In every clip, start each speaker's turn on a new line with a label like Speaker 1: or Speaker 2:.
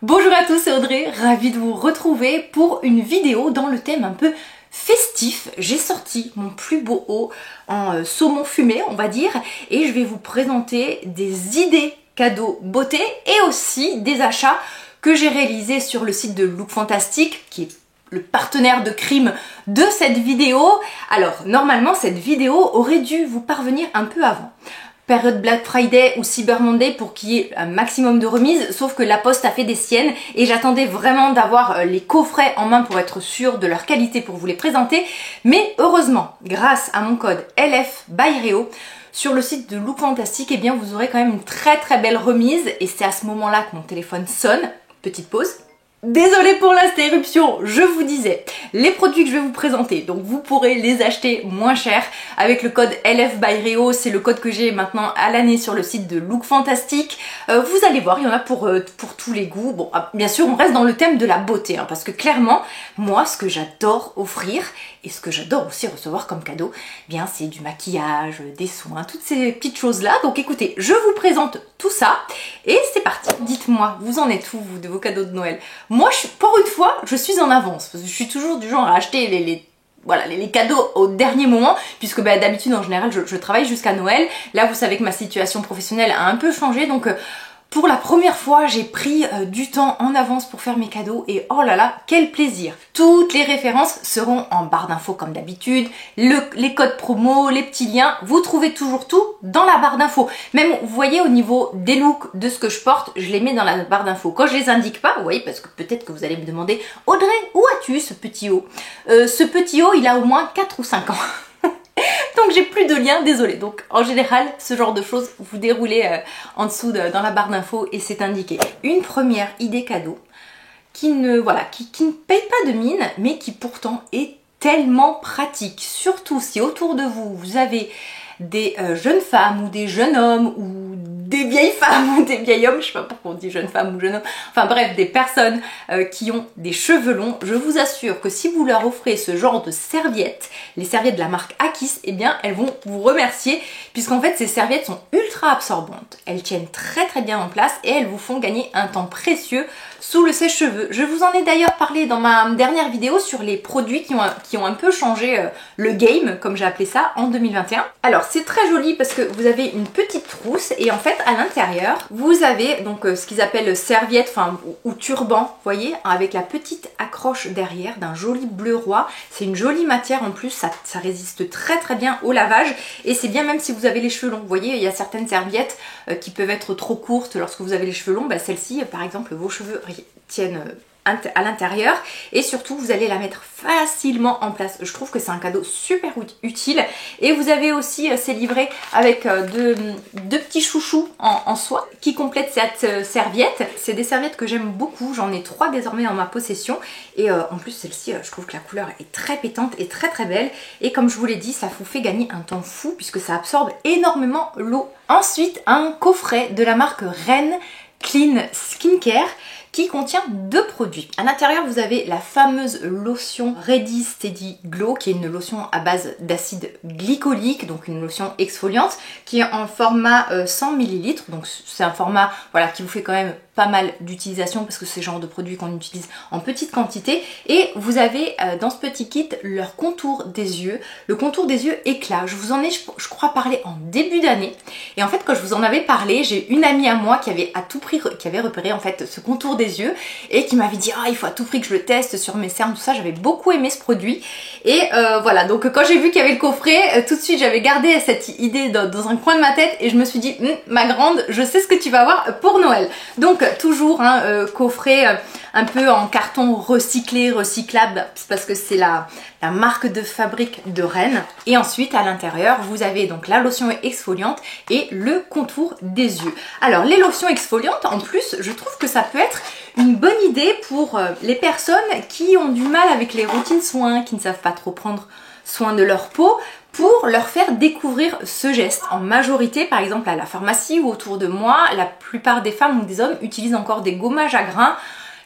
Speaker 1: Bonjour à tous, c'est Audrey, ravie de vous retrouver pour une vidéo dans le thème un peu festif. J'ai sorti mon plus beau haul en saumon fumé, on va dire, et je vais vous présenter des idées cadeaux beauté et aussi des achats que j'ai réalisés sur le site de Look Fantastic, qui est le partenaire de crime de cette vidéo. Alors, normalement, cette vidéo aurait dû vous parvenir un peu avant. Période Black Friday ou Cyber Monday pour qu'il y ait un maximum de remises, sauf que la Poste a fait des siennes et j'attendais vraiment d'avoir les coffrets en main pour être sûre de leur qualité pour vous les présenter. Mais heureusement, grâce à mon code LF by Réo, sur le site de Look Fantastic, eh bien vous aurez quand même une très belle remise et c'est à ce moment-là que mon téléphone sonne. Petite pause. Désolée pour l'interruption, je vous disais, les produits que je vais vous présenter, donc vous pourrez les acheter moins cher avec le code LF by Réo, c'est le code que j'ai maintenant à l'année sur le site de Look Fantastic. Vous allez voir, il y en a pour tous les goûts. Bon, bien sûr, on reste dans le thème de la beauté, parce que clairement, moi, ce que j'adore offrir et ce que j'adore aussi recevoir comme cadeau, eh bien c'est du maquillage, des soins, toutes ces petites choses-là. Donc écoutez, je vous présente tout ça et c'est parti. Dites-moi, vous en êtes où, vous, de vos cadeaux de Noël? Moi, pour une fois, je suis en avance, parce que je suis toujours du genre à acheter les cadeaux au dernier moment, puisque d'habitude, en général, je travaille jusqu'à Noël. Là, vous savez que ma situation professionnelle a un peu changé, donc pour la première fois, j'ai pris du temps en avance pour faire mes cadeaux et oh là là, quel plaisir! Toutes les références seront en barre d'infos comme d'habitude, les codes promo, les petits liens, vous trouvez toujours tout dans la barre d'infos. Même, vous voyez, au niveau des looks, de ce que je porte, je les mets dans la barre d'infos. Quand je les indique pas, vous voyez, parce que peut-être que vous allez me demander « Audrey, où as-tu ce petit haut ?» Ce petit haut, il a au moins 4 ou 5 ans. Donc j'ai plus de lien, désolé. Donc en général, ce genre de choses, vous déroulez en dessous dans la barre d'infos et c'est indiqué. Une première idée cadeau qui ne paye pas de mine, mais qui pourtant est tellement pratique. Surtout si autour de vous, vous avez des jeunes femmes ou des jeunes hommes ou des vieilles femmes ou des vieils hommes, je sais pas pourquoi on dit jeune femme ou jeune homme, enfin bref, des personnes qui ont des cheveux longs, je vous assure que si vous leur offrez ce genre de serviettes, les serviettes de la marque Akis, eh bien elles vont vous remercier puisqu'en fait ces serviettes sont ultra absorbantes, elles tiennent très bien en place et elles vous font gagner un temps précieux sous le sèche-cheveux. Je vous en ai d'ailleurs parlé dans ma dernière vidéo sur les produits qui ont un peu changé le game, comme j'ai appelé ça, en 2021. Alors c'est très joli parce que vous avez une petite trousse et en fait à l'intérieur vous avez donc ce qu'ils appellent serviette ou turban, vous voyez, avec la petite accroche derrière d'un joli bleu roi. C'est une jolie matière en plus, ça résiste très bien au lavage et c'est bien même si vous avez les cheveux longs. Vous voyez, il y a certaines serviettes qui peuvent être trop courtes lorsque vous avez les cheveux longs. Celle-ci par exemple, vos cheveux tiennent à l'intérieur et surtout vous allez la mettre facilement en place. Je trouve que c'est un cadeau super utile et vous avez aussi c'est livré avec deux petits chouchous en soie qui complètent cette serviette. C'est des serviettes que j'aime beaucoup, j'en ai 3 désormais en ma possession et en plus celle-ci je trouve que la couleur est très pétante et très belle et comme je vous l'ai dit, ça vous fait gagner un temps fou puisque ça absorbe énormément l'eau. Ensuite, un coffret de la marque Ren Clean Skincare qui contient 2 produits. À l'intérieur, vous avez la fameuse lotion Ready Steady Glow, qui est une lotion à base d'acide glycolique, donc une lotion exfoliante, qui est en format 100 ml. Donc c'est un format qui vous fait quand même pas mal d'utilisation parce que c'est le genre de produit qu'on utilise en petite quantité. Et vous avez dans ce petit kit leur contour des yeux, le contour des yeux éclat. Je vous en ai, je crois, parlé en début d'année. Et en fait, quand je vous en avais parlé, j'ai une amie à moi qui avait repéré en fait ce contour des yeux et qui m'avait dit il faut à tout prix que je le teste sur mes cernes, tout ça. J'avais beaucoup aimé ce produit et voilà, donc quand j'ai vu qu'il y avait le coffret, tout de suite j'avais gardé cette idée dans un coin de ma tête et je me suis dit ma grande, je sais ce que tu vas avoir pour Noël. Donc toujours coffret un peu en carton recyclable parce que c'est la marque de fabrique de Rennes. Et ensuite à l'intérieur vous avez donc la lotion exfoliante et le contour des yeux. Alors les lotions exfoliantes, en plus je trouve que ça peut être une bonne idée pour les personnes qui ont du mal avec les routines soins, qui ne savent pas trop prendre soin de leur peau, pour leur faire découvrir ce geste. En majorité, par exemple à la pharmacie ou autour de moi, la plupart des femmes ou des hommes utilisent encore des gommages à grains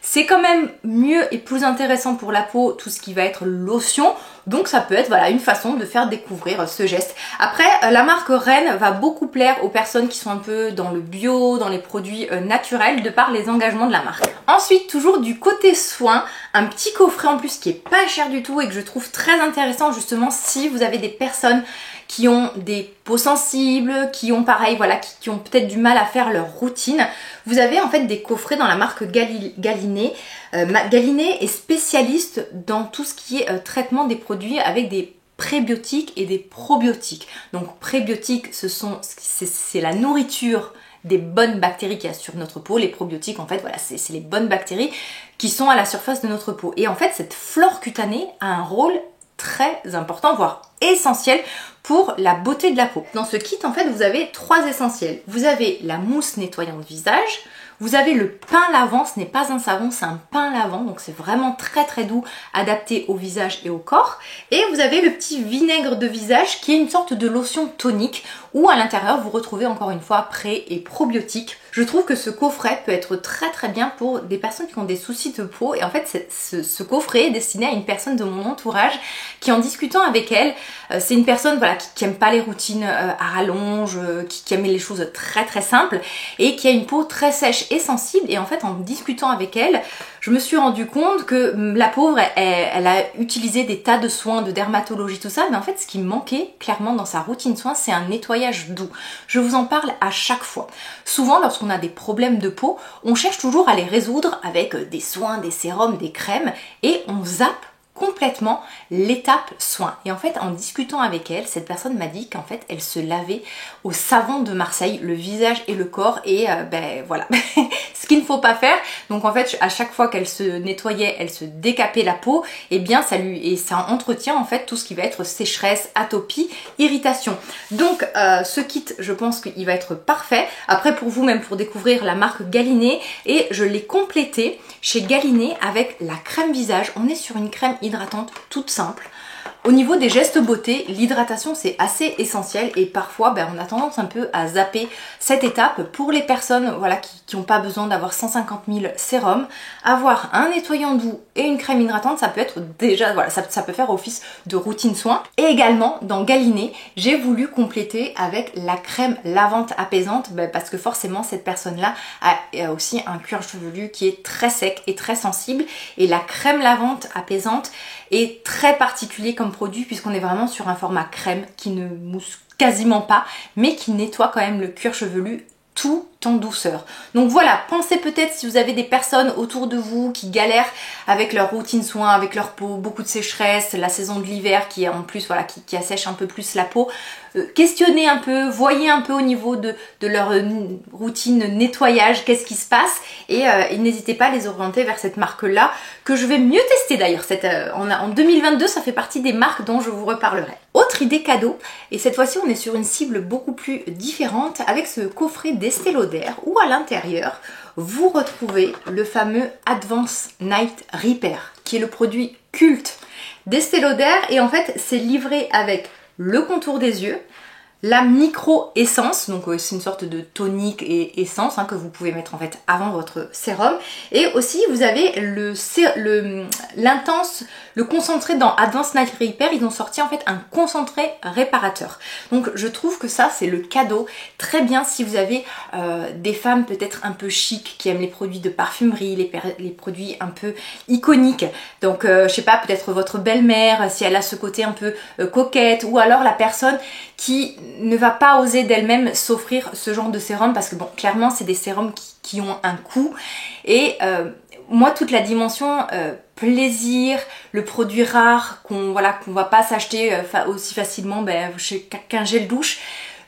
Speaker 1: C'est quand même mieux et plus intéressant pour la peau tout ce qui va être lotion. Donc ça peut être voilà, une façon de faire découvrir ce geste. Après, la marque Ren va beaucoup plaire aux personnes qui sont un peu dans le bio, dans les produits naturels, de par les engagements de la marque. Ensuite, toujours du côté soin, un petit coffret en plus qui est pas cher du tout et que je trouve très intéressant justement si vous avez des personnes qui ont des peaux sensibles, qui ont pareil, voilà, qui ont peut-être du mal à faire leur routine. Vous avez en fait des coffrets dans la marque Galinée. Galinée est spécialiste dans tout ce qui est traitement des produits avec des prébiotiques et des probiotiques. Donc prébiotiques, c'est la nourriture des bonnes bactéries qu'il y a sur notre peau. Les probiotiques, en fait, voilà, c'est les bonnes bactéries qui sont à la surface de notre peau. Et en fait, cette flore cutanée a un rôle très important, voire essentiel pour la beauté de la peau. Dans ce kit, en fait, vous avez 3 essentiels. Vous avez la mousse nettoyante visage, vous avez le pain lavant, ce n'est pas un savon, c'est un pain lavant, donc c'est vraiment très très doux, adapté au visage et au corps. Et vous avez le petit vinaigre de visage qui est une sorte de lotion tonique où à l'intérieur vous retrouvez encore une fois pré et probiotiques. Je trouve que ce coffret peut être très très bien pour des personnes qui ont des soucis de peau et en fait ce coffret est destiné à une personne de mon entourage qui en discutant avec elle, c'est une personne voilà, qui aime pas les routines à rallonge, qui aime les choses très très simples et qui a une peau très sèche et sensible et en fait en discutant avec elle, je me suis rendu compte que la pauvre, elle a utilisé des tas de soins de dermatologie, tout ça, mais en fait ce qui manquait clairement dans sa routine soins, c'est un nettoyage doux. Je vous en parle à chaque fois. Souvent lorsqu'on a des problèmes de peau, on cherche toujours à les résoudre avec des soins, des sérums, des crèmes et on zappe complètement l'étape soin. Et en fait, en discutant avec elle, cette personne m'a dit qu'en fait, elle se lavait au savon de Marseille, le visage et le corps, et ben voilà, ce qu'il ne faut pas faire. Donc en fait, à chaque fois qu'elle se nettoyait, elle se décapait la peau, et bien ça entretient en fait tout ce qui va être sécheresse, atopie, irritation. Donc ce kit, je pense qu'il va être parfait. Après pour vous, même pour découvrir la marque Galinée, et je l'ai complété chez Galinée avec la crème visage. On est sur une crème hydratante toute simple. Au niveau des gestes beauté, l'hydratation c'est assez essentiel et parfois on a tendance un peu à zapper cette étape. Pour les personnes voilà, qui n'ont pas besoin d'avoir 150 000 sérums, avoir un nettoyant doux et une crème hydratante, ça peut être déjà, voilà, ça peut faire office de routine soin. Et également dans Galinée, j'ai voulu compléter avec la crème lavante apaisante parce que forcément cette personne-là a aussi un cuir chevelu qui est très sec et très sensible et la crème lavante apaisante est très particulier comme produit puisqu'on est vraiment sur un format crème qui ne mousse quasiment pas mais qui nettoie quand même le cuir chevelu tout en douceur. Donc voilà, pensez peut-être si vous avez des personnes autour de vous qui galèrent avec leur routine soin, avec leur peau, beaucoup de sécheresse, la saison de l'hiver qui est en plus voilà, qui assèche un peu plus la peau. Questionnez un peu, voyez un peu au niveau de leur routine nettoyage, qu'est-ce qui se passe et n'hésitez pas à les orienter vers cette marque-là que je vais mieux tester d'ailleurs. En 2022, ça fait partie des marques dont je vous reparlerai. Autre idée cadeau, et cette fois-ci on est sur une cible beaucoup plus différente avec ce coffret d'Estée Lauder où à l'intérieur vous retrouvez le fameux Advanced Night Repair qui est le produit culte d'Estée Lauder et en fait c'est livré avec le contour des yeux, la micro-essence, donc c'est une sorte de tonique et essence que vous pouvez mettre en fait avant votre sérum. Et aussi vous avez l'intense, le concentré dans Advanced Night Repair, ils ont sorti en fait un concentré réparateur. Donc je trouve que ça c'est le cadeau très bien si vous avez des femmes peut-être un peu chic qui aiment les produits de parfumerie, les produits un peu iconiques. Donc je sais pas, peut-être votre belle-mère si elle a ce côté un peu coquette ou alors la personne qui ne va pas oser d'elle-même s'offrir ce genre de sérum parce que bon clairement c'est des sérums qui ont un coût et moi toute la dimension plaisir, le produit rare qu'on va pas s'acheter aussi facilement chez qu'un gel douche,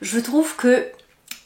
Speaker 1: je trouve que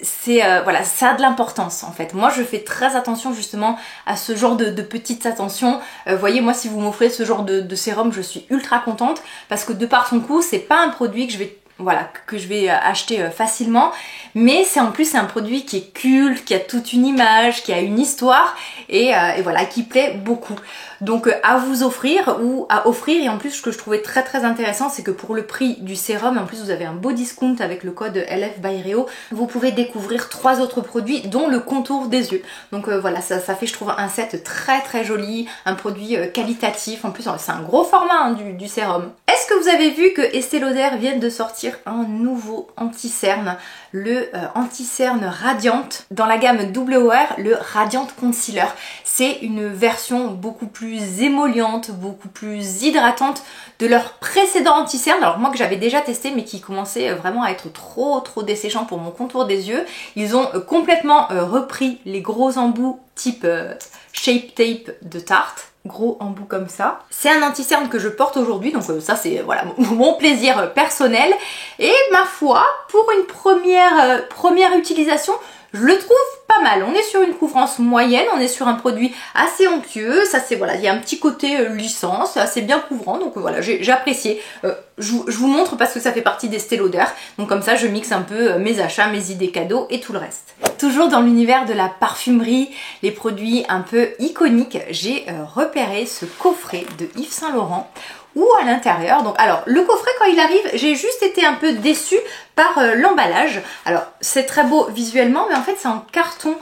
Speaker 1: c'est ça a de l'importance en fait. Moi je fais très attention justement à ce genre de petites attentions. Voyez, moi si vous m'offrez ce genre de sérum, je suis ultra contente parce que de par son coût, c'est pas un produit que je vais voilà, que je vais acheter facilement, mais c'est en plus c'est un produit qui est culte, qui a toute une image, qui a une histoire et voilà, qui plaît beaucoup. Donc à vous offrir ou à offrir. Et en plus ce que je trouvais très intéressant, c'est que pour le prix du sérum, en plus vous avez un beau discount avec le code LF by Réo, vous pouvez découvrir 3 autres produits dont le contour des yeux. Donc voilà, ça fait je trouve un set très joli, un produit qualitatif. En plus c'est un gros format hein, du sérum. Est-ce que vous avez vu que Estée Lauder vient de sortir un nouveau anti-cerne, le anti-cerne Radiant dans la gamme WR, le Radiant Concealer. C'est une version beaucoup plus émolliente, beaucoup plus hydratante de leur précédent anti-cerne, alors moi que j'avais déjà testé mais qui commençait vraiment à être trop desséchant pour mon contour des yeux. Ils ont complètement repris les gros embouts type Shape Tape de Tarte. Gros embout comme ça. C'est un anti-cerne que je porte aujourd'hui, donc ça c'est voilà mon plaisir personnel. Et ma foi, pour une première utilisation, je le trouve pas mal. On est sur une couvrance moyenne, on est sur un produit assez onctueux, ça c'est voilà, il y a un petit côté lissant, c'est assez bien couvrant, donc voilà, j'ai apprécié. Je vous montre parce que ça fait partie d'Estée Lauder, donc comme ça je mixe un peu mes achats, mes idées cadeaux et tout le reste. Toujours dans l'univers de la parfumerie, les produits un peu iconiques, j'ai repéré ce coffret de Yves Saint Laurent ou à l'intérieur. Donc alors le coffret quand il arrive, j'ai juste été un peu déçue par l'emballage. Alors c'est très beau visuellement, mais en fait c'est en carton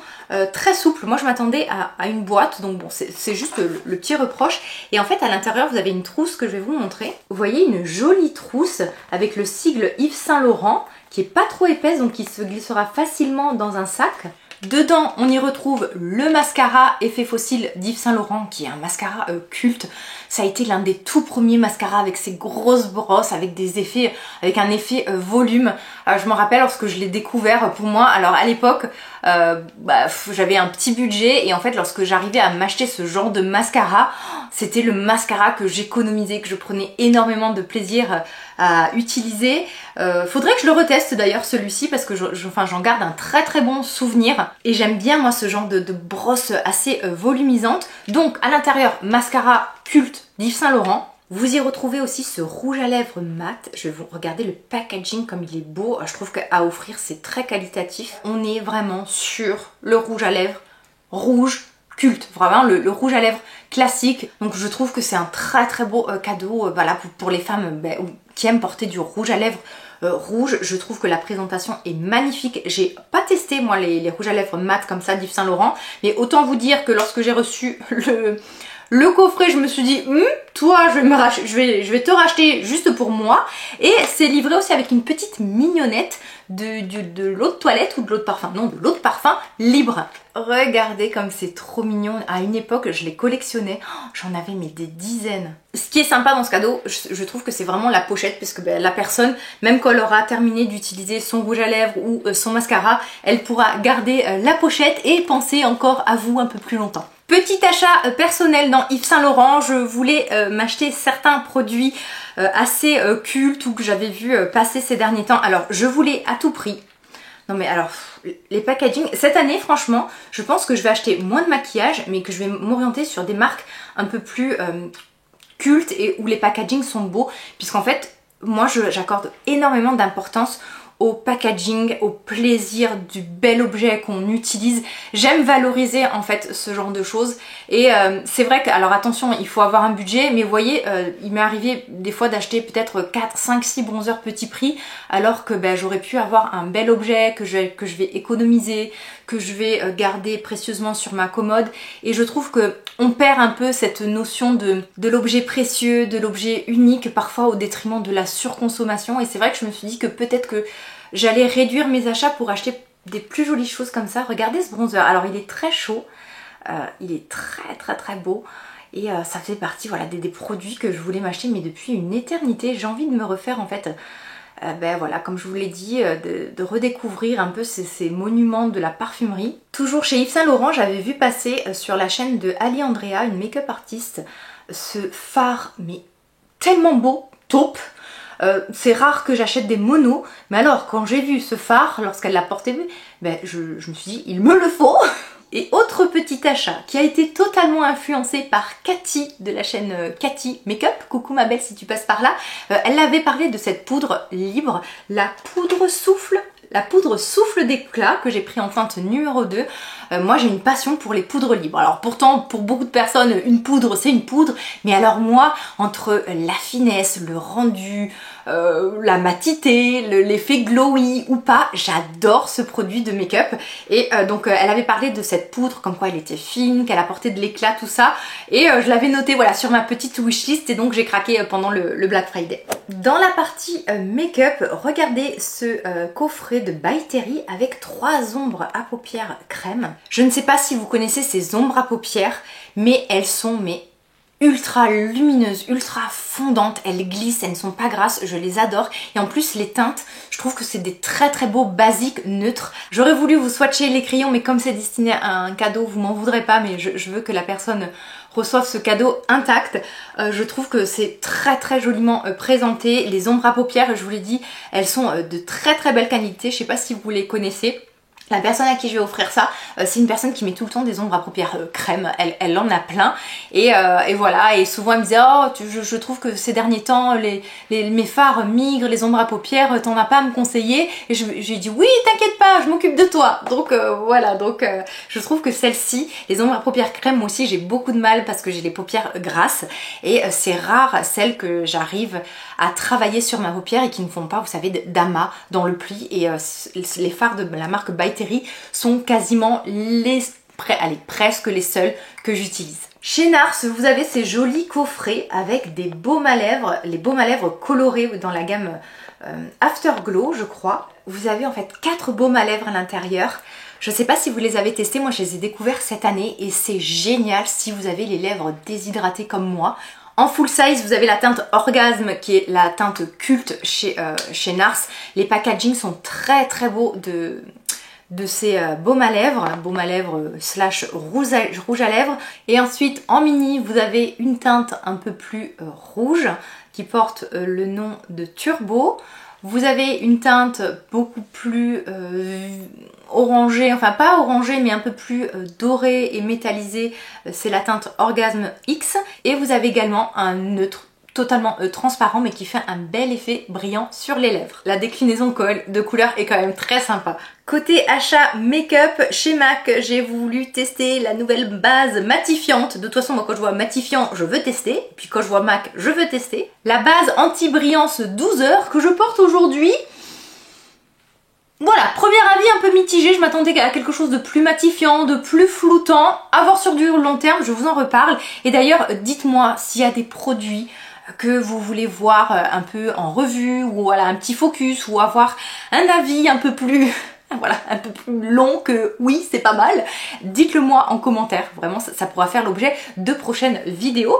Speaker 1: très souple. Moi je m'attendais à une boîte, donc bon c'est juste le petit reproche. Et en fait à l'intérieur vous avez une trousse que je vais vous montrer. Vous voyez une jolie trousse avec le sigle Yves Saint Laurent qui est pas trop épaisse, donc qui se glissera facilement dans un sac. Dedans, on y retrouve le mascara Effet Fossile d'Yves Saint Laurent, qui est un mascara culte. Ça a été l'un des tout premiers mascaras avec ses grosses brosses, avec des effets, avec un effet volume. Je me rappelle lorsque je l'ai découvert pour moi. Alors à l'époque, j'avais un petit budget et en fait lorsque j'arrivais à m'acheter ce genre de mascara, c'était le mascara que j'économisais, que je prenais énormément de plaisir à utiliser. Faudrait que je le reteste d'ailleurs celui-ci parce que j'en garde un très bon souvenir et j'aime bien moi ce genre de brosse assez volumisante. Donc à l'intérieur, mascara culte d'Yves Saint Laurent. Vous y retrouvez aussi ce rouge à lèvres mat. Je vais vous regarder le packaging comme il est beau. Je trouve qu'à offrir c'est très qualitatif. On est vraiment sur le rouge à lèvres rouge culte, vraiment le rouge à lèvres classique. Donc je trouve que c'est un très beau cadeau voilà, pour les femmes qui aiment porter du rouge à lèvres rouge. Je trouve que la présentation est magnifique. J'ai pas testé moi les rouges à lèvres mat comme ça d'Yves Saint Laurent, mais autant vous dire que lorsque j'ai reçu le coffret, je me suis dit toi je vais te racheter juste pour moi. Et c'est livré aussi avec une petite mignonnette de l'eau de toilette ou de l'eau de parfum, non de l'eau de parfum libre. Regardez comme c'est trop mignon. À une époque je les collectionnais, j'en avais mais des dizaines. Ce qui est sympa dans ce cadeau, je trouve que c'est vraiment la pochette, parce que la personne, même quand elle aura terminé d'utiliser son rouge à lèvres ou son mascara, elle pourra garder la pochette et penser encore à vous un peu plus longtemps. Petit achat personnel dans Yves Saint Laurent, je voulais m'acheter certains produits assez cultes ou que j'avais vu passer ces derniers temps. Alors je voulais à tout prix. Non mais alors, les packaging, cette année franchement, je pense que je vais acheter moins de maquillage, mais que je vais m'orienter sur des marques un peu plus cultes et où les packaging sont beaux, puisqu'en fait, moi j'accorde énormément d'importance au packaging, au plaisir du bel objet qu'on utilise. J'aime valoriser en fait ce genre de choses et c'est vrai que, alors attention, il faut avoir un budget, mais vous voyez, il m'est arrivé des fois d'acheter peut-être 4, 5, 6 bronzers petit prix, alors que j'aurais pu avoir un bel objet que je vais économiser, que je vais garder précieusement sur ma commode. Et je trouve que on perd un peu cette notion de l'objet précieux, de l'objet unique, parfois au détriment de la surconsommation. Et c'est vrai que je me suis dit que peut-être que j'allais réduire mes achats pour acheter des plus jolies choses comme ça. Regardez ce bronzer, alors il est très chaud, il est très beau. Et ça fait partie voilà, des produits que je voulais m'acheter mais depuis une éternité. J'ai envie de me refaire en fait, voilà, comme je vous l'ai dit, de redécouvrir un peu ces monuments de la parfumerie. Toujours chez Yves Saint Laurent, j'avais vu passer sur la chaîne de Ali Andrea, une make-up artiste, ce fard mais tellement beau, taupe. C'est rare que j'achète des monos, mais alors quand j'ai vu ce fard, lorsqu'elle l'a porté, je me suis dit il me le faut. Et autre petit achat qui a été totalement influencé par Cathy de la chaîne Cathy Makeup, coucou ma belle si tu passes par là, elle avait parlé de cette poudre libre, la poudre souffle d'éclat que j'ai pris en teinte numéro 2. Moi j'ai une passion pour les poudres libres. Alors pourtant pour beaucoup de personnes une poudre c'est une poudre, mais alors moi entre la finesse, le rendu, la matité, l'effet glowy ou pas, j'adore ce produit de make-up. Et donc elle avait parlé de cette poudre comme quoi elle était fine, qu'elle apportait de l'éclat, tout ça, et je l'avais noté voilà sur ma petite wishlist et donc j'ai craqué pendant le Black Friday. Dans la partie make-up, regardez ce coffret de By Terry avec 3 ombres à paupières crème. Je ne sais pas si vous connaissez ces ombres à paupières, mais elles sont ultra lumineuses, ultra fondantes, elles glissent, elles ne sont pas grasses, je les adore. Et en plus les teintes, je trouve que c'est des très très beaux basiques neutres. J'aurais voulu vous swatcher les crayons, mais comme c'est destiné à un cadeau, vous m'en voudrez pas, mais je veux que la personne reçoive ce cadeau intact. Je trouve que c'est très très joliment présenté. Les ombres à paupières, je vous l'ai dit, elles sont de très très belle qualité. Je sais pas si vous les connaissez. La personne à qui je vais offrir ça, c'est une personne qui met tout le temps des ombres à paupières crème, elle en a plein, et voilà, et souvent elle me disait oh je trouve que ces derniers temps mes fards migrent, les ombres à paupières, t'en as pas à me conseiller? Et j'ai dit oui t'inquiète pas, je m'occupe de toi. Donc voilà, donc je trouve que celle-ci, les ombres à paupières crème, moi aussi j'ai beaucoup de mal parce que j'ai les paupières grasses, et c'est rare celles que j'arrive à travailler sur ma paupière et qui ne font pas, vous savez, d'amas dans le pli, et les fards de la marque By Terry sont quasiment presque les seuls que j'utilise. Chez Nars, vous avez ces jolis coffrets avec des baumes à lèvres, les baumes à lèvres colorés dans la gamme Afterglow, je crois. Vous avez en fait 4 baumes à lèvres à l'intérieur. Je ne sais pas si vous les avez testés, moi je les ai découverts cette année et c'est génial si vous avez les lèvres déshydratées comme moi. En full size, vous avez la teinte Orgasme qui est la teinte culte chez Nars. Les packagings sont très très beaux de ces baumes à lèvres slash rouge à lèvres. Et ensuite en mini vous avez une teinte un peu plus rouge qui porte le nom de Turbo. Vous avez une teinte beaucoup plus orangée, enfin pas orangée mais un peu plus dorée et métallisée, c'est la teinte Orgasme X. Et vous avez également un neutre totalement transparent mais qui fait un bel effet brillant sur les lèvres. La déclinaison de couleurs est quand même très sympa. Côté achat make-up, chez MAC, j'ai voulu tester la nouvelle base matifiante. De toute façon, moi quand je vois matifiant, je veux tester. Puis quand je vois MAC, je veux tester. La base anti-brillance 12 heures que je porte aujourd'hui. Voilà, premier avis un peu mitigé, je m'attendais à quelque chose de plus matifiant, de plus floutant. À voir sur du long terme, je vous en reparle. Et d'ailleurs, dites-moi s'il y a des produits que vous voulez voir un peu en revue, ou voilà un petit focus, ou avoir un avis un peu plus voilà, un peu plus long que oui c'est pas mal, dites-le moi en commentaire, vraiment ça pourra faire l'objet de prochaines vidéos.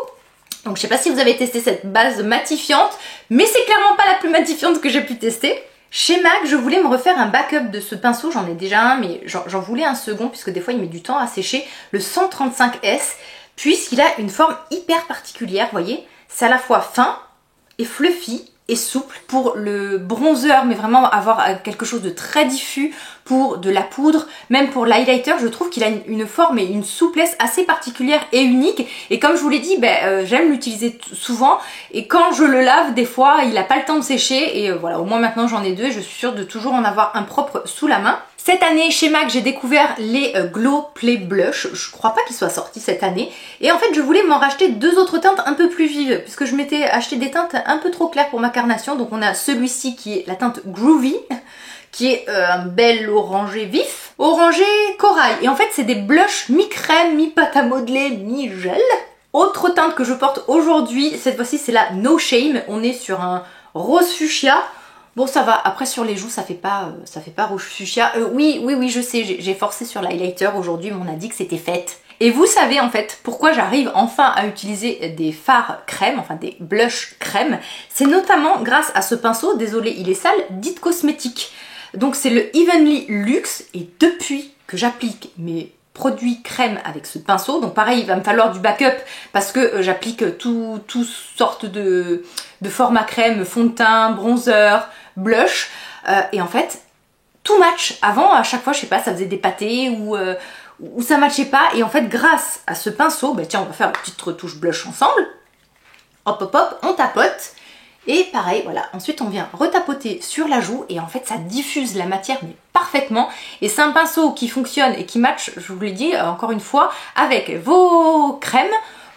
Speaker 1: Donc je sais pas si vous avez testé cette base matifiante, mais c'est clairement pas la plus matifiante que j'ai pu tester. Chez MAC, je voulais me refaire un backup de ce pinceau, j'en ai déjà un, mais j'en voulais un second, puisque des fois il met du temps à sécher, le 135S, puisqu'il a une forme hyper particulière, vous voyez, c'est à la fois fin et fluffy et souple pour le bronzer, mais vraiment avoir quelque chose de très diffus pour de la poudre, même pour l'highlighter, je trouve qu'il a une forme et une souplesse assez particulière et unique. Et comme je vous l'ai dit, j'aime l'utiliser souvent, et quand je le lave, des fois, il n'a pas le temps de sécher, et voilà, au moins maintenant j'en ai 2, je suis sûre de toujours en avoir un propre sous la main. Cette année, chez MAC, j'ai découvert les Glow Play Blush. Je crois pas qu'ils soient sortis cette année. Et en fait, je voulais m'en racheter 2 autres teintes un peu plus vives, puisque je m'étais acheté des teintes un peu trop claires pour ma carnation. Donc on a celui-ci qui est la teinte Groovy, qui est un bel orangé vif, orangé corail. Et en fait, c'est des blushs mi-crème, mi-pâte à modeler, mi-gel. Autre teinte que je porte aujourd'hui, cette fois-ci, c'est la No Shame. On est sur un rose fuchsia. Bon ça va, après sur les joues ça fait pas rouge fuchsia. Oui je sais, j'ai forcé sur l'highlighter aujourd'hui, mais on a dit que c'était fait. Et vous savez en fait pourquoi j'arrive enfin à utiliser des fards crème, enfin des blushs crème. C'est notamment grâce à ce pinceau, désolé il est sale, d'It Cosmetics. Donc c'est le Evenly Luxe, et depuis que j'applique mes produits crème avec ce pinceau, donc pareil il va me falloir du backup parce que j'applique toutes sortes de formats crème, fond de teint, bronzer, blush, et en fait tout match. Avant à chaque fois je sais pas, ça faisait des pâtés ou où ça matchait pas. Et en fait, grâce à ce pinceau, bah tiens, on va faire une petite retouche blush ensemble. Hop, hop, hop, on tapote. Et pareil, voilà, ensuite on vient retapoter sur la joue et en fait ça diffuse la matière mais parfaitement. Et c'est un pinceau qui fonctionne et qui match, je vous l'ai dit encore une fois, avec vos crèmes,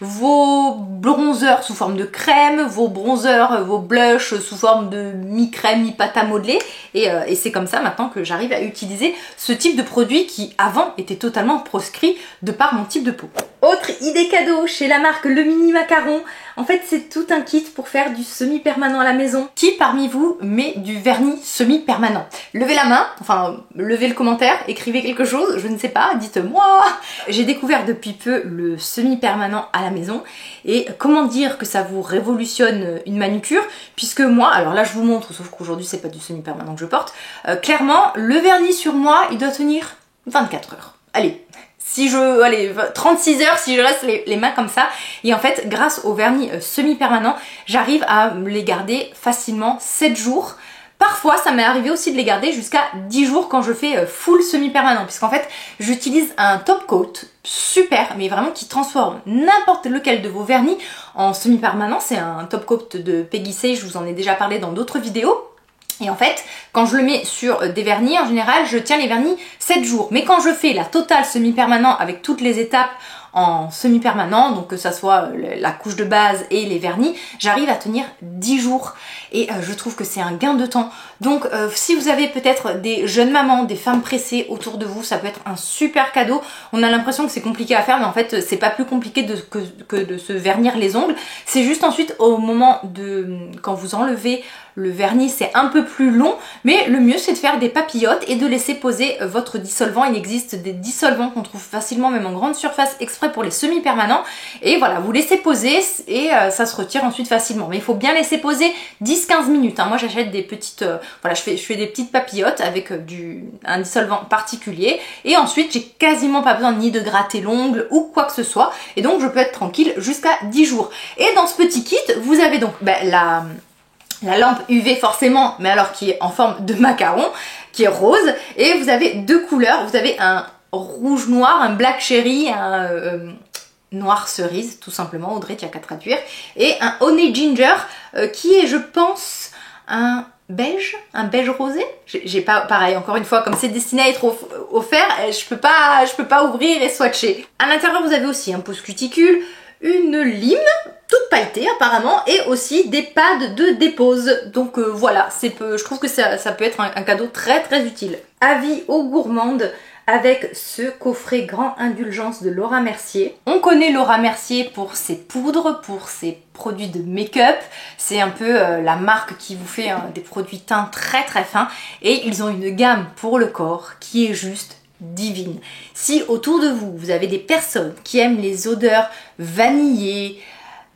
Speaker 1: vos bronzers sous forme de crème, vos bronzers, vos blushs sous forme de mi-crème, mi-pâte à modeler. Et c'est comme ça maintenant que j'arrive à utiliser ce type de produit qui avant était totalement proscrit de par mon type de peau. Autre idée cadeau chez la marque Le Mini Macaron. En fait, c'est tout un kit pour faire du semi-permanent à la maison. Qui parmi vous met du vernis semi-permanent? Levez la main, enfin, levez le commentaire, écrivez quelque chose, je ne sais pas, dites-moi. J'ai découvert depuis peu le semi-permanent à la maison. Et comment dire que ça vous révolutionne une manucure? Puisque moi, alors là je vous montre, sauf qu'aujourd'hui c'est pas du semi-permanent que je porte, clairement, le vernis sur moi, il doit tenir 24 heures. Allez. Si je, allez, 36 heures si je reste les mains comme ça. Et en fait, grâce au vernis semi-permanent, j'arrive à les garder facilement 7 jours. Parfois, ça m'est arrivé aussi de les garder jusqu'à 10 jours quand je fais full semi-permanent. Puisqu'en fait, j'utilise un top coat super, mais vraiment qui transforme n'importe lequel de vos vernis en semi-permanent. C'est un top coat de Peggy Say, je vous en ai déjà parlé dans d'autres vidéos. Et en fait, quand je le mets sur des vernis, en général, je tiens les vernis 7 jours. Mais quand je fais la totale semi-permanent avec toutes les étapes en semi-permanent, donc que ça soit la couche de base et les vernis, j'arrive à tenir 10 jours. Et je trouve que c'est un gain de temps. Donc si vous avez peut-être des jeunes mamans, des femmes pressées autour de vous, ça peut être un super cadeau. On a l'impression que c'est compliqué à faire, mais en fait c'est pas plus compliqué que de se vernir les ongles. C'est juste ensuite au moment de quand vous enlevez le vernis, c'est un peu plus long, mais le mieux c'est de faire des papillotes et de laisser poser votre dissolvant. Il existe des dissolvants qu'on trouve facilement même en grande surface exprès pour les semi-permanents. Et voilà, vous laissez poser et ça se retire ensuite facilement. Mais il faut bien laisser poser 10-15 minutes. Hein. Moi j'achète des petites, voilà, je fais des petites papillotes avec un dissolvant particulier. Et ensuite j'ai quasiment pas besoin ni de gratter l'ongle ou quoi que ce soit. Et donc je peux être tranquille jusqu'à 10 jours. Et dans ce petit kit, vous avez donc la lampe UV forcément, mais alors qui est en forme de macaron, qui est rose. Et vous avez deux couleurs. Vous avez un rouge noir, un black cherry, un noir cerise, tout simplement, Audrey, tu as qu'à traduire. Et un honey ginger, qui est, je pense, un beige rosé. J'ai pas, pareil, encore une fois, comme c'est destiné à être offert, je peux pas ouvrir et swatcher. À l'intérieur, vous avez aussi un pousse cuticule, une lime, toute pailletée apparemment, et aussi des pads de dépose. Donc voilà, je trouve que ça peut être un cadeau très très utile. Avis aux gourmandes avec ce coffret Grand Indulgence de Laura Mercier. On connaît Laura Mercier pour ses poudres, pour ses produits de make-up. C'est un peu la marque qui vous fait des produits teints très très fins. Et ils ont une gamme pour le corps qui est juste divine. Si autour de vous, vous avez des personnes qui aiment les odeurs vanillées,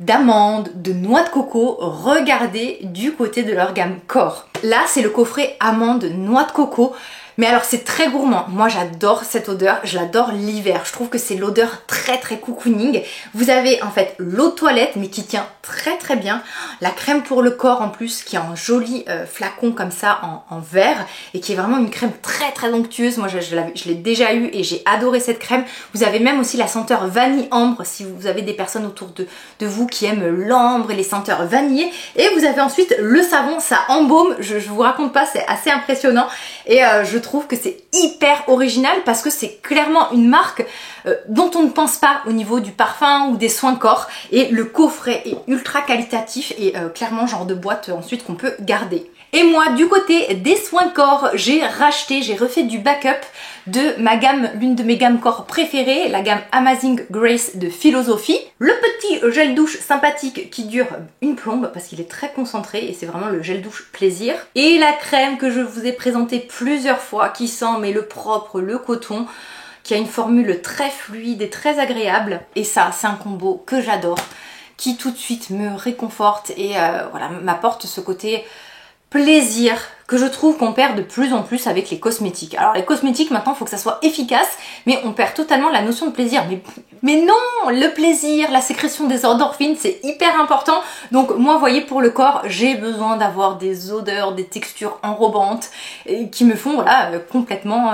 Speaker 1: d'amandes, de noix de coco, regardez du côté de leur gamme corps. Là, c'est le coffret amande noix de coco. Mais alors c'est très gourmand, moi j'adore cette odeur, je l'adore l'hiver, je trouve que c'est l'odeur très très cocooning. Vous avez en fait l'eau de toilette mais qui tient très très bien, la crème pour le corps en plus qui est en joli flacon comme ça en verre et qui est vraiment une crème très très onctueuse. Moi je l'ai déjà eu et j'ai adoré cette crème. Vous avez même aussi la senteur vanille ambre si vous avez des personnes autour de vous qui aiment l'ambre et les senteurs vanillées. Et vous avez ensuite le savon, ça embaume, je vous raconte pas, c'est assez impressionnant et je trouve que c'est hyper original parce que c'est clairement une marque dont on ne pense pas au niveau du parfum ou des soins corps, et le coffret est ultra qualitatif et clairement genre de boîte ensuite qu'on peut garder. Et moi du côté des soins corps, j'ai refait du backup de ma gamme, l'une de mes gammes corps préférées, la gamme Amazing Grace de Philosophie. Le petit gel douche sympathique qui dure une plombe parce qu'il est très concentré et c'est vraiment le gel douche plaisir. Et la crème que je vous ai présentée plusieurs fois qui sent mais le propre, le coton, qui a une formule très fluide et très agréable. Et ça, c'est un combo que j'adore, qui tout de suite me réconforte et voilà, m'apporte ce côté plaisir que je trouve qu'on perd de plus en plus avec les cosmétiques. Alors les cosmétiques maintenant il faut que ça soit efficace, mais on perd totalement la notion de plaisir. Mais non, le plaisir, la sécrétion des endorphines, c'est hyper important. Donc moi, vous voyez, pour le corps, j'ai besoin d'avoir des odeurs, des textures enrobantes qui me font voilà complètement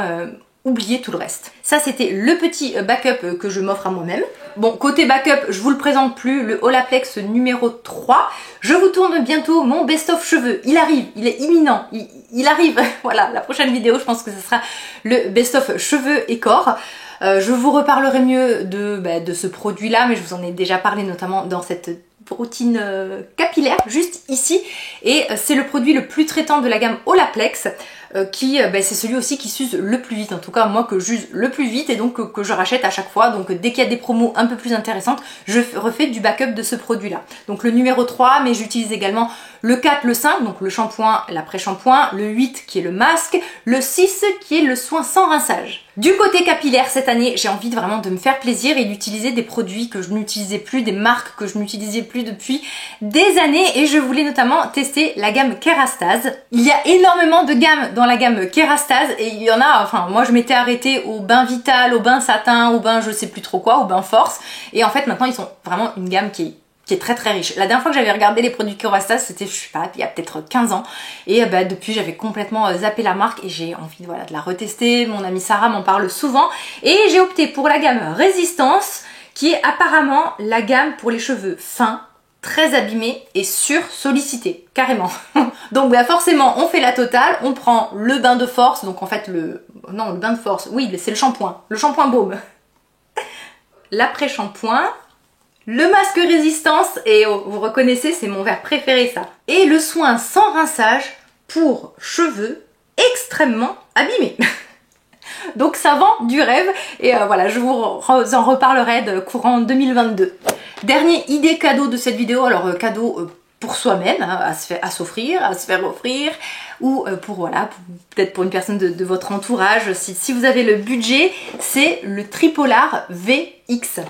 Speaker 1: oubliez tout le reste. Ça c'était le petit backup que je m'offre à moi-même. Bon, côté backup, je vous le présente plus, le Olaplex numéro 3. Je vous tourne bientôt mon best-of cheveux. Il arrive, il est imminent, il arrive. Voilà, la prochaine vidéo, je pense que ce sera le best-of cheveux et corps. Je vous reparlerai mieux de ce produit-là, mais je vous en ai déjà parlé notamment dans cette routine capillaire, juste ici. Et c'est le produit le plus traitant de la gamme Olaplex, c'est celui aussi qui s'use le plus vite, en tout cas moi que j'use le plus vite et donc que je rachète à chaque fois. Donc dès qu'il y a des promos un peu plus intéressantes, je refais du backup de ce produit là. Donc le numéro 3, mais j'utilise également le 4, le 5, donc le shampoing, l'après-shampoing, le 8 qui est le masque, le 6 qui est le soin sans rinçage. Du côté capillaire, cette année, j'ai envie vraiment de me faire plaisir et d'utiliser des produits que je n'utilisais plus, des marques que je n'utilisais plus depuis des années, et je voulais notamment tester la gamme Kérastase. Il y a énormément de gammes dans la gamme Kérastase et il y en a, enfin moi je m'étais arrêtée au bain Vital, au bain Satin, au bain je sais plus trop quoi, au bain Force, et en fait maintenant ils sont vraiment une gamme qui est très très riche. La dernière fois que j'avais regardé les produits Kérastase, c'était, je sais pas, il y a peut-être 15 ans. Et depuis, j'avais complètement zappé la marque et j'ai envie de la retester. Mon amie Sarah m'en parle souvent. Et j'ai opté pour la gamme Résistance, qui est apparemment la gamme pour les cheveux fins, très abîmés et sur-sollicités, carrément. Donc forcément, on fait la totale, on prend le bain de force, donc en fait le bain de force, oui, c'est le shampoing baume. L'après-shampoing, le masque résistance, et vous reconnaissez, c'est mon verre préféré ça. Et le soin sans rinçage pour cheveux extrêmement abîmés. Donc ça vend du rêve, et voilà, je vous en reparlerai de courant 2022. Dernière idée cadeau de cette vidéo, alors cadeau pour soi-même, hein, à s'offrir, à se faire offrir, ou peut-être pour une personne de votre entourage, si vous avez le budget, c'est le Tripolar VX.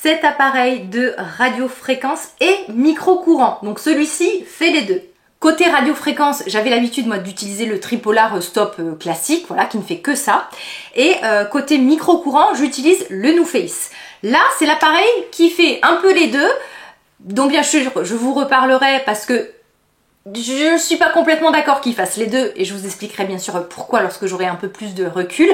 Speaker 1: Cet appareil de radiofréquence et micro-courant. Donc celui-ci fait les deux. Côté radiofréquence, j'avais l'habitude moi d'utiliser le Tripolar Stop classique, voilà, qui ne fait que ça. Et côté micro-courant, j'utilise le NuFace. Là, c'est l'appareil qui fait un peu les deux. Donc bien sûr, je vous reparlerai parce que je ne suis pas complètement d'accord qu'il fasse les deux et je vous expliquerai bien sûr pourquoi lorsque j'aurai un peu plus de recul.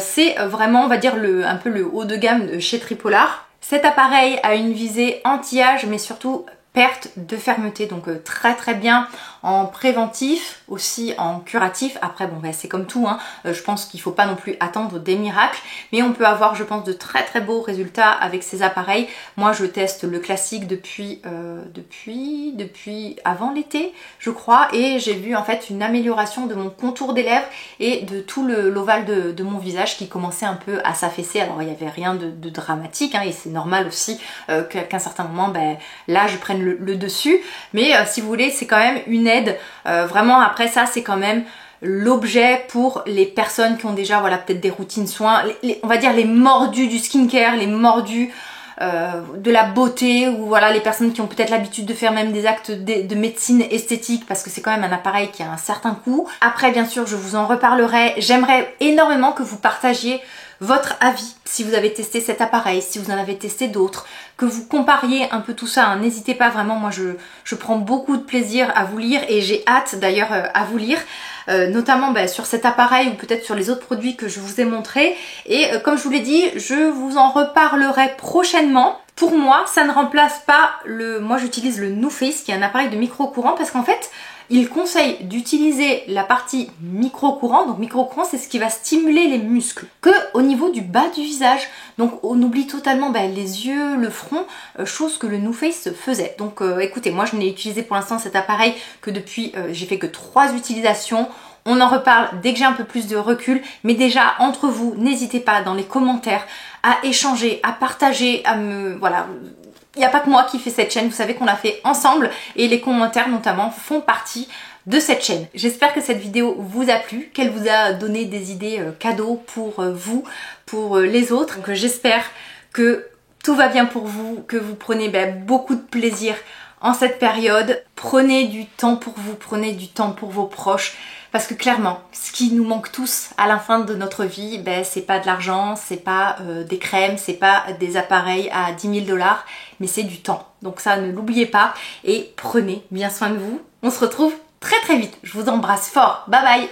Speaker 1: C'est vraiment, on va dire, un peu le haut de gamme de chez Tripolar. Cet appareil a une visée anti-âge mais surtout perte de fermeté, donc très très bien en préventif, aussi en curatif. Après bon c'est comme tout, hein. Je pense qu'il ne faut pas non plus attendre des miracles, mais on peut avoir je pense de très très beaux résultats avec ces appareils. Moi je teste le classique depuis avant l'été je crois, et j'ai vu en fait une amélioration de mon contour des lèvres et de tout l'ovale de mon visage qui commençait un peu à s'affaisser. Alors il n'y avait rien de dramatique, hein, et c'est normal aussi qu'à un certain moment là je prenne le dessus, mais si vous voulez c'est quand même une aide, vraiment. Après ça c'est quand même l'objet pour les personnes qui ont déjà peut-être des routines soins, on va dire les mordus du skincare, les mordus de la beauté, ou les personnes qui ont peut-être l'habitude de faire même des actes de médecine esthétique, parce que c'est quand même un appareil qui a un certain coût. Après bien sûr je vous en reparlerai, j'aimerais énormément que vous partagiez votre avis, si vous avez testé cet appareil, si vous en avez testé d'autres, que vous compariez un peu tout ça, hein. N'hésitez pas, vraiment, moi je prends beaucoup de plaisir à vous lire et j'ai hâte d'ailleurs à vous lire, notamment sur cet appareil ou peut-être sur les autres produits que je vous ai montrés. Et comme je vous l'ai dit, je vous en reparlerai prochainement. Pour moi, ça ne remplace pas moi j'utilise le NuFace qui est un appareil de micro-courant, parce qu'en fait, il conseille d'utiliser la partie micro-courant. Donc micro-courant, c'est ce qui va stimuler les muscles, que au niveau du bas du visage. Donc on oublie totalement les yeux, le front, chose que le NuFace faisait. Donc écoutez, moi je n'ai utilisé pour l'instant cet appareil que depuis, j'ai fait que 3 utilisations. On en reparle dès que j'ai un peu plus de recul, mais déjà entre vous, n'hésitez pas dans les commentaires à échanger, à partager, à me... Voilà. Il n'y a pas que moi qui fais cette chaîne, vous savez qu'on l'a fait ensemble, et les commentaires notamment font partie de cette chaîne. J'espère que cette vidéo vous a plu, qu'elle vous a donné des idées cadeaux pour vous, pour les autres. Donc j'espère que tout va bien pour vous, que vous prenez beaucoup de plaisir en cette période. Prenez du temps pour vous, prenez du temps pour vos proches. Parce que clairement, ce qui nous manque tous à la fin de notre vie, c'est pas de l'argent, c'est pas des crèmes, c'est pas des appareils à 10 000 $, mais c'est du temps. Donc ça, ne l'oubliez pas et prenez bien soin de vous. On se retrouve très très vite. Je vous embrasse fort. Bye bye!